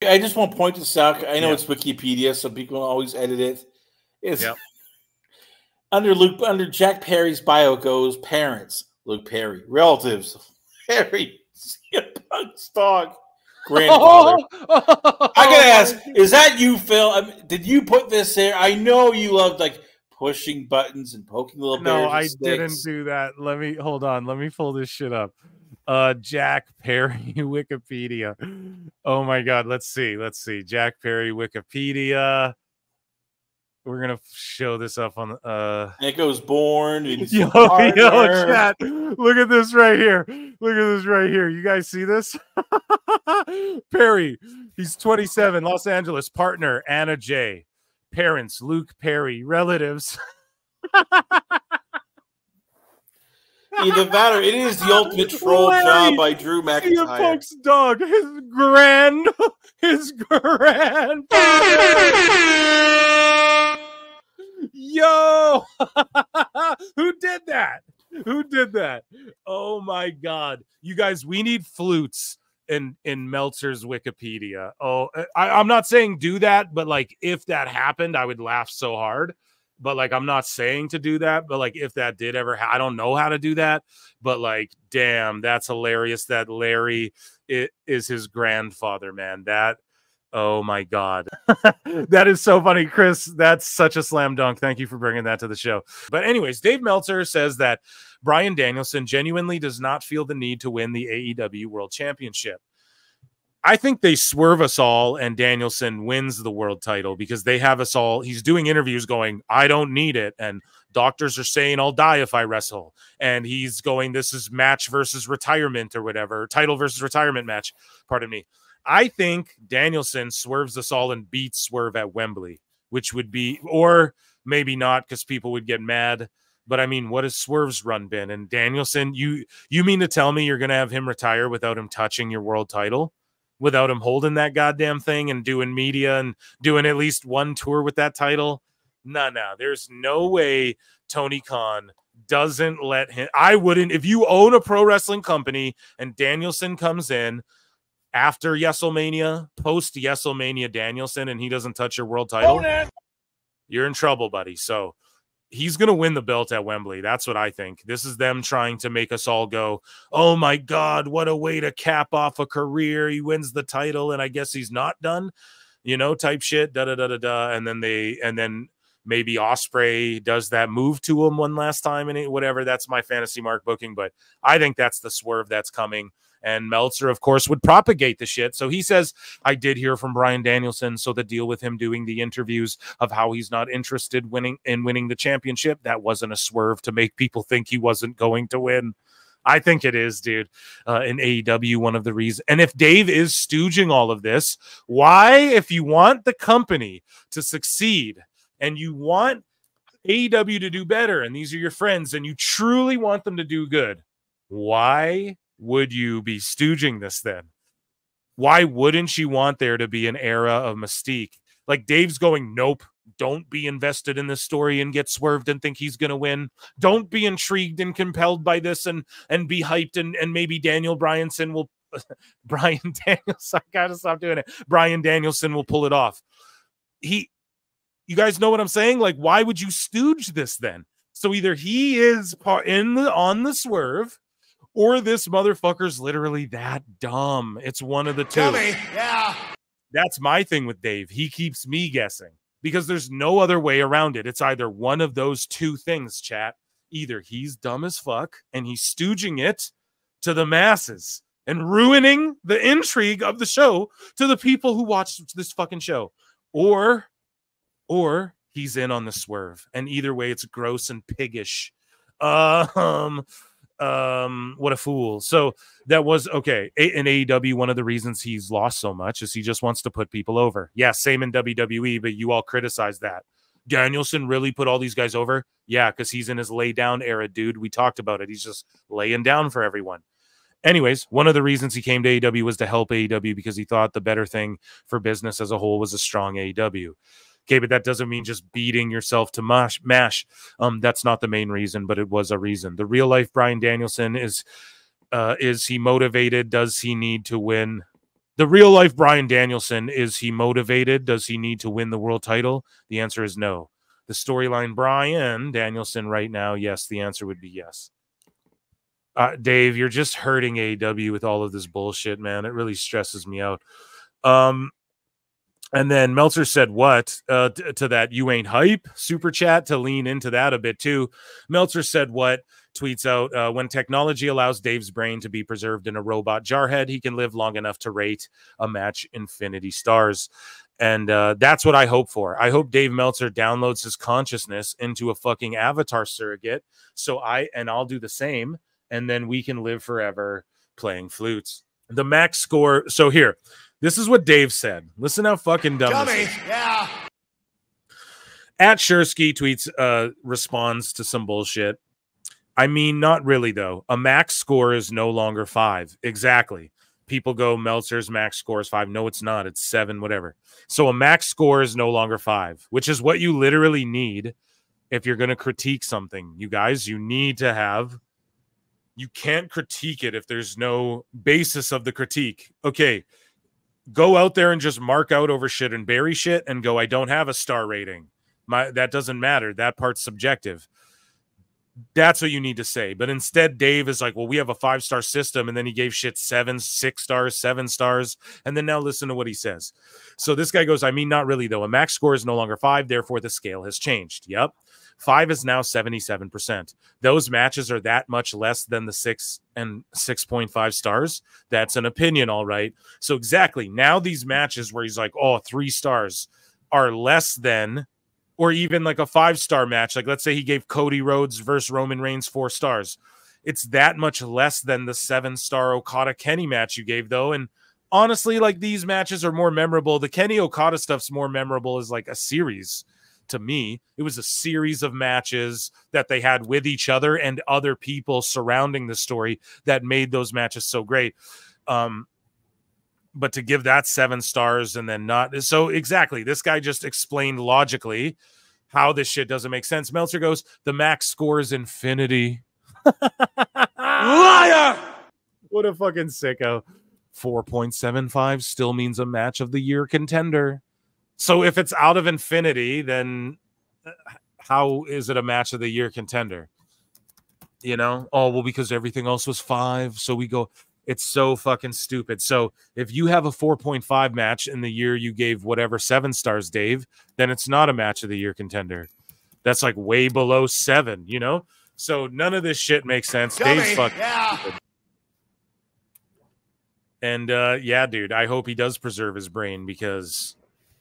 I just want to point this out. I know it's Wikipedia, so people always edit it. It's under Jack Perry's bio goes parents, Luke Perry, relatives, Perry, Punk's dog, grandfather. I gotta ask, is that you, Phil? Did you put this there? I know you loved like pushing buttons and poking little bears. No, I didn't do that. Hold on. Let me pull this shit up. Jack Perry Wikipedia. Oh my God. Let's see. Jack Perry Wikipedia. We're gonna show this up on it goes born. Yo, chat. Look at this right here. You guys see this? Perry. He's 27. Los Angeles. Partner Anna J. Parents Luke Perry. Relatives. Either that or it is the ultimate troll job by Drew McIntyre. Punk's dog, his grand. Yo, who did that? Oh my God, you guys, we need flutes in Meltzer's Wikipedia. Oh, I'm not saying do that, but like if that happened, I would laugh so hard. But like, I'm not saying to do that, but like, if that did ever, I don't know how to do that, but like, damn, that's hilarious. That Larry is his grandfather, man. Oh my God. That is so funny, Chris. That's such a slam dunk. Thank you for bringing that to the show. But anyways, Dave Meltzer says that Bryan Danielson genuinely does not feel the need to win the AEW World Championship. I think they swerve us all and Danielson wins the world title because they have us all. He's doing interviews going, I don't need it. And doctors are saying I'll die if I wrestle. And he's going, this is match versus retirement or whatever. Title versus retirement match. Pardon me. I think Danielson swerves us all and beats Swerve at Wembley, which would be, or maybe not because people would get mad. But I mean, what has Swerve's run been? And Danielson, you mean to tell me you're going to have him retire without him touching your world title? Without him holding that goddamn thing and doing media and doing at least one tour with that title? No. There's no way Tony Khan doesn't let him. I wouldn't. If you own a pro wrestling company and Danielson comes in after WrestleMania, post WrestleMania Danielson, and he doesn't touch your world title, you're in trouble, buddy. So he's going to win the belt at Wembley. That's what I think. This is them trying to make us all go, oh my God, what a way to cap off a career. He wins the title and I guess he's not done, type shit, da-da-da-da-da. And then maybe Ospreay does that move to him one last time and whatever. That's my fantasy mark booking, but I think that's the swerve that's coming. And Meltzer, of course, would propagate the shit. So he says, I did hear from Bryan Danielson. So the deal with him doing the interviews of how he's not interested in winning the championship, that wasn't a swerve to make people think he wasn't going to win. I think it is, dude. In AEW, one of the reasons. And if Dave is stooging all of this, why, if you want the company to succeed and you want AEW to do better, and these are your friends, and you truly want them to do good, why would you be stooging this then? Why wouldn't you want there to be an era of Mystique? Like Dave's going, nope, don't be invested in this story and get swerved and think he's going to win. Don't be intrigued and compelled by this and be hyped and maybe Daniel Bryanson will Bryan Danielson, I gotta stop doing it. Bryan Danielson will pull it off. You guys know what I'm saying? Like, why would you stooge this then? So either he is on the swerve, or this motherfucker's literally that dumb. It's one of the two. Yeah. That's my thing with Dave. He keeps me guessing because there's no other way around it. It's either one of those two things, chat. Either he's dumb as fuck and he's stooging it to the masses and ruining the intrigue of the show to the people who watch this fucking show. Or he's in on the swerve. And either way, it's gross and piggish. What a fool. So that was okay. In AEW, one of the reasons he's lost so much is he just wants to put people over. Yeah, same in WWE, but you all criticize that. Danielson really put all these guys over? Yeah, because he's in his lay down era, dude. We talked about it. He's just laying down for everyone. Anyways, one of the reasons he came to AEW was to help AEW because he thought the better thing for business as a whole was a strong AEW. Okay, but that doesn't mean just beating yourself to mash. That's not the main reason, but it was a reason. The real life Bryan Danielson is he motivated? Does he need to win? The real life Bryan Danielson, is he motivated? Does he need to win the world title? The answer is no. The storyline Bryan Danielson right now, yes, the answer would be yes. Dave, you're just hurting AEW with all of this bullshit, man. It really stresses me out. And then Meltzer said what to that you ain't hype super chat to lean into that a bit too. Meltzer said what, tweets out, when technology allows Dave's brain to be preserved in a robot jarhead, he can live long enough to rate a match infinity stars. And that's what I hope for. I hope Dave Meltzer downloads his consciousness into a fucking avatar surrogate. So I'll do the same. And then we can live forever playing flutes. The max score. So here, this is what Dave said. Listen how fucking dumb this is. Yeah. At Shursky tweets, responds to some bullshit. I mean, not really, though. A max score is no longer 5. Exactly. People go, Meltzer's max score is 5. No, it's not. It's 7, whatever. So a max score is no longer 5, which is what you literally need if you're going to critique something. You guys, you need to have... You can't critique it if there's no basis of the critique. Okay, go out there and just mark out over shit and bury shit and go, I don't have a star rating. That doesn't matter. That part's subjective. That's what you need to say. But instead, Dave is like, well, we have a 5-star system. And then he gave shit 7, 6 stars, 7 stars. And then now listen to what he says. So this guy goes, I mean, not really, though. A max score is no longer 5. Therefore, the scale has changed. Yep. 5 is now 77%. Those matches are that much less than the 6 and 6.5 stars. That's an opinion, all right. So exactly. Now these matches where he's like, oh, 3 stars are less than, or even like a 5-star match. Like let's say he gave Cody Rhodes versus Roman Reigns 4 stars. It's that much less than the 7-star Okada Kenny match you gave, though. And honestly, like these matches are more memorable. The Kenny Okada stuff's more memorable as like a series. To me, it was a series of matches that they had with each other and other people surrounding the story that made those matches so great. But to give that 7 stars and then not, so exactly, this guy just explained logically how this shit doesn't make sense. Meltzer goes, the max score is infinity. Liar! What a fucking sicko. 4.75 still means a match of the year contender. So if it's out of infinity, then how is it a match of the year contender? You know? Oh, well, because everything else was 5. So we go, it's so fucking stupid. So if you have a 4.5 match in the year you gave whatever 7 stars, Dave, then it's not a match of the year contender. That's like way below 7, you know? So none of this shit makes sense. Dummy. Dave's fucking stupid. And yeah, dude, I hope he does preserve his brain because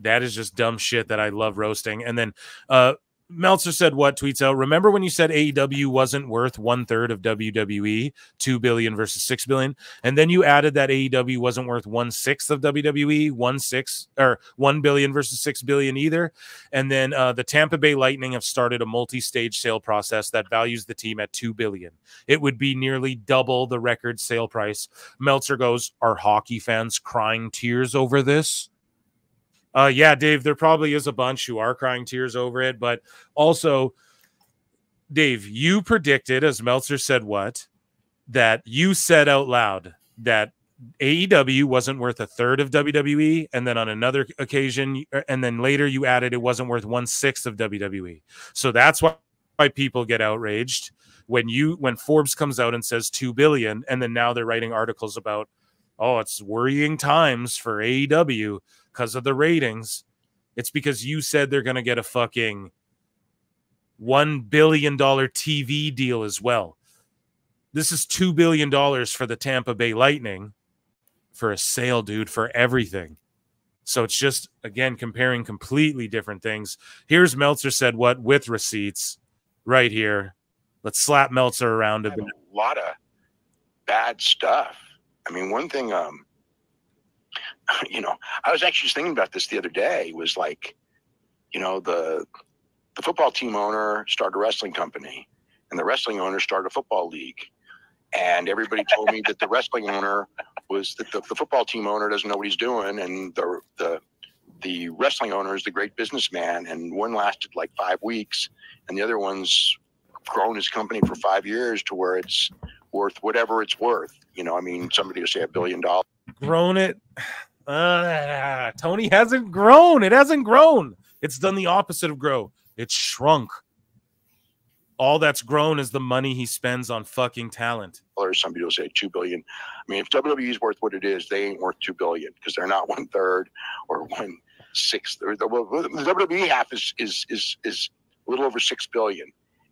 that is just dumb shit that I love roasting. And then Meltzer said what, tweets out, remember when you said AEW wasn't worth 1/3 of WWE, 2 billion versus 6 billion? And then you added that AEW wasn't worth 1/6 of WWE, 1 billion versus 6 billion either. And then the Tampa Bay Lightning have started a multi-stage sale process that values the team at 2 billion. It would be nearly double the record sale price. Meltzer goes, are hockey fans crying tears over this? Yeah, Dave, there probably is a bunch who are crying tears over it. But also, Dave, you predicted, as Meltzer said, what? That you said out loud that AEW wasn't worth 1/3 of WWE. And then on another occasion, and then later you added it wasn't worth 1/6 of WWE. So that's why people get outraged when Forbes comes out and says 2 billion. And then now they're writing articles about, oh, it's worrying times for AEW because of the ratings. It's because you said they're going to get a fucking $1 billion TV deal as well. This is $2 billion for the Tampa Bay Lightning for a sale, dude, for everything. So it's just, again, comparing completely different things. Here's Meltzer said what with receipts right here. Let's slap Meltzer around a bit. A lot of bad stuff. I mean, one thing, you know, I was actually just thinking about this the other day, was like, you know, the football team owner started a wrestling company and the wrestling owner started a football league. And everybody told me that the wrestling owner was that the football team owner doesn't know what he's doing. And the wrestling owner is the great businessman. And one lasted like 5 weeks and the other one's grown his company for 5 years to where it's worth whatever it's worth. You know, I mean, somebody will say $1 billion. Grown it Tony hasn't grown. It hasn't grown. It's done the opposite of grow. It's shrunk. All that's grown is the money he spends on fucking talent. Or some people say $2 billion. I mean, if WWE is worth what it is, they ain't worth $2 billion because they're not 1/3 or 1/6. The WWE half is a little over $6 billion,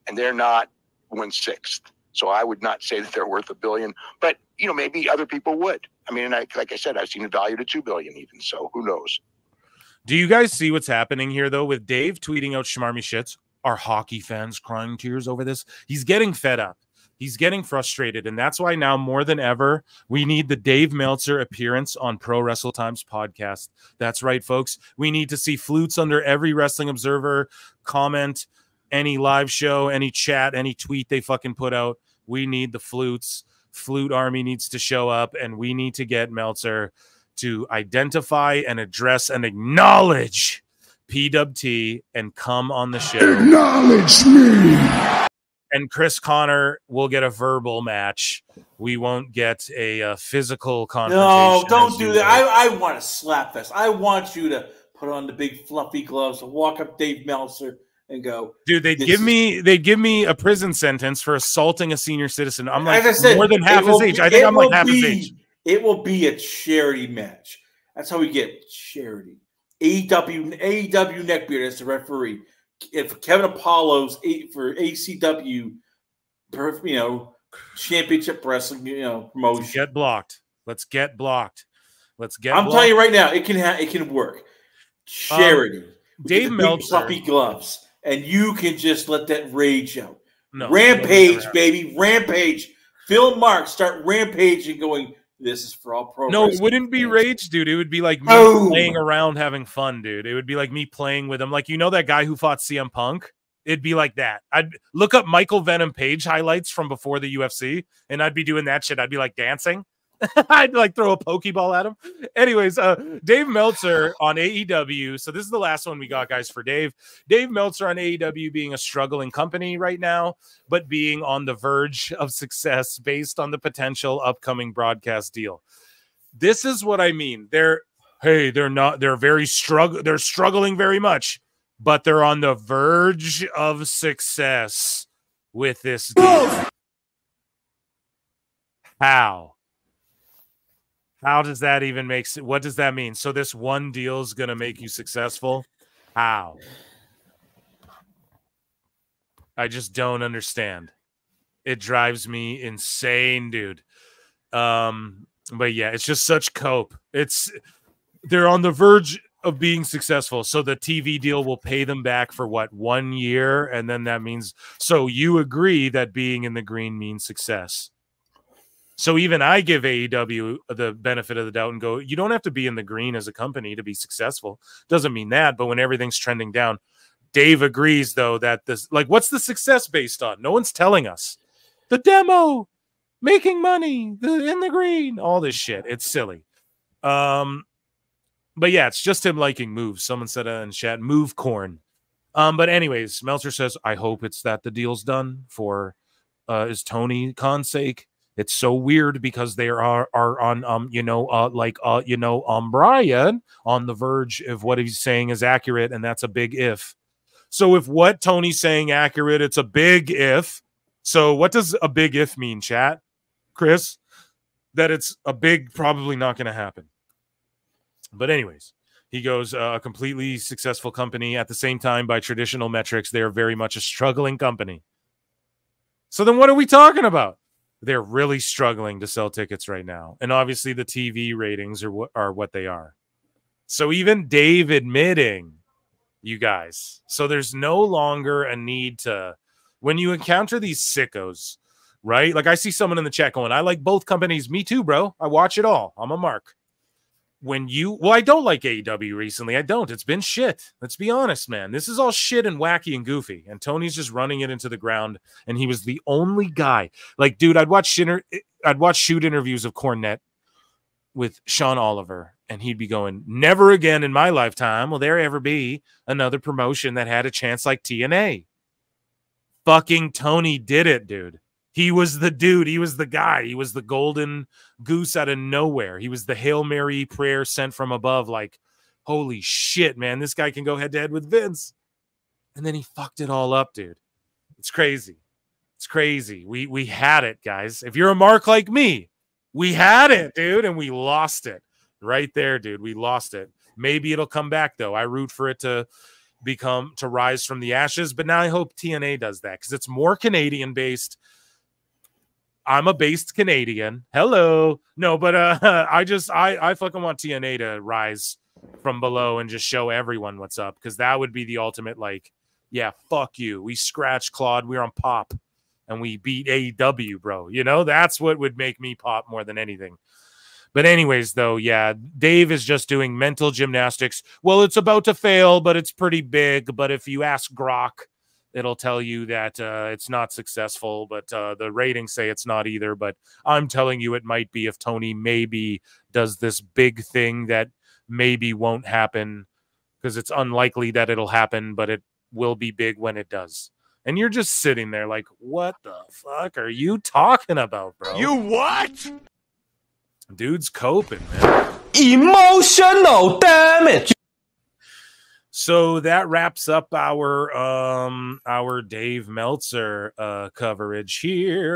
and they're not 1/6. So I would not say that they're worth $1 billion, but you know, maybe other people would. I mean, like I said, I've seen it valued at $2 billion even. So who knows? Do you guys see what's happening here though with Dave tweeting out schmarmy shits? Are hockey fans crying tears over this? He's getting fed up. He's getting frustrated. And that's why now more than ever, we need the Dave Meltzer appearance on Pro Wrestle Times podcast. That's right, folks. We need to see flutes under every Wrestling Observer comment, any live show, any chat, any tweet they fucking put out. We need the flutes. Flute Army needs to show up, and we need to get Meltzer to identify and address and acknowledge PWT and come on the show. Acknowledge me. And Chris Connor will get a verbal match. We won't get a physical confrontation. No, don't do that. I want a slap fest. I want you to put on the big fluffy gloves and walk up Dave Meltzer and go, dude, they'd give me a prison sentence for assaulting a senior citizen. I'm like, I said, more than half his age. I think I'm like half his age. It will be a charity match. That's how we get charity. AEW Neckbeard as the referee. If Kevin Apollo's for ACW, championship wrestling, promotion. Let's get blocked. I'm telling you right now, it can work. Charity. Dave Meltzer, fluffy gloves, and you can just let that rage out. No, Rampage, baby, Rampage. Phil Marks start rampaging, going. This is for all pro. No, it wouldn't be rage, dude. It would be like me playing around, having fun, dude. It would be like me playing with him. Like, that guy who fought CM Punk? It'd be like that. I'd look up Michael Venom Page highlights from before the UFC, and I'd be doing that shit. I'd be like dancing. I'd like throw a Pokeball at him. Anyways, Dave Meltzer on AEW. So this is the last one we got, guys, for Dave. Dave Meltzer on AEW being a struggling company right now, but being on the verge of success based on the potential upcoming broadcast deal. This is what I mean. They're struggling very much, but they're on the verge of success with this deal. How does that even make sense? What does that mean? So this one deal is going to make you successful? How? I just don't understand. It drives me insane, dude. But yeah, it's just such cope. They're on the verge of being successful. So the TV deal will pay them back for what, 1 year? And then that means, so you agree that being in the green means success. So even I give AEW the benefit of the doubt and go, you don't have to be in the green as a company to be successful. Doesn't mean that, but when everything's trending down, Dave agrees though that this, like, what's the success based on? No one's telling us. The demo, making money, in the green, all this shit. It's silly. But yeah, it's just him liking moves. Someone said in chat, move corn. But anyways, Meltzer says, I hope it's that the deal's done for is Tony Khan's sake. It's so weird because they are on Bryan on the verge of what he's saying is accurate, and that's a big if. So if what Tony's saying accurate, it's a big if. So what does a big if mean, chat? Chris? That it's a big probably not going to happen. But anyways, he goes, a completely successful company. At the same time, by traditional metrics, they are very much a struggling company. So then what are we talking about? They're really struggling to sell tickets right now. And obviously the TV ratings are what they are. So even Dave admitting, you guys, so there's no longer a need to, when you encounter these sickos, right? Like I see someone in the chat going, I like both companies. Me too, bro. I watch it all. I'm a mark. I don't like AEW recently. I don't. It's been shit. Let's be honest, man. This is all shit and wacky and goofy. And Tony's just running it into the ground. And he was the only guy. Like, dude, I'd watch shoot interviews of Cornette with Sean Oliver. And he'd be going, never again in my lifetime will there ever be another promotion that had a chance like TNA. Fucking Tony did it, dude. He was the dude. He was the guy. He was the golden goose out of nowhere. He was the Hail Mary prayer sent from above. Like, holy shit, man, this guy can go head to head with Vince. And then he fucked it all up, dude. It's crazy. It's crazy. We had it, guys. If you're a mark like me, we had it, dude, and we lost it. Right there, dude. We lost it. Maybe it'll come back, though. I root for it to rise from the ashes, but now I hope TNA does that because it's more Canadian based. I'm a based Canadian. Hello. No, but I fucking want TNA to rise from below and just show everyone what's up, because that would be the ultimate, like, yeah, fuck you. We scratched Claude. We're on pop and we beat AEW, bro. You know, that's what would make me pop more than anything. But anyways, though, yeah, Dave is just doing mental gymnastics. Well, it's about to fail, but it's pretty big. But if you ask Grok, it'll tell you that it's not successful. But the ratings say it's not either. But I'm telling you it might be if Tony maybe does this big thing that maybe won't happen, because it's unlikely that it'll happen, but it will be big when it does. And you're just sitting there like, what the fuck are you talking about, bro? You what? Dude's coping, man. Emotional damage. So that wraps up our Dave Meltzer coverage here.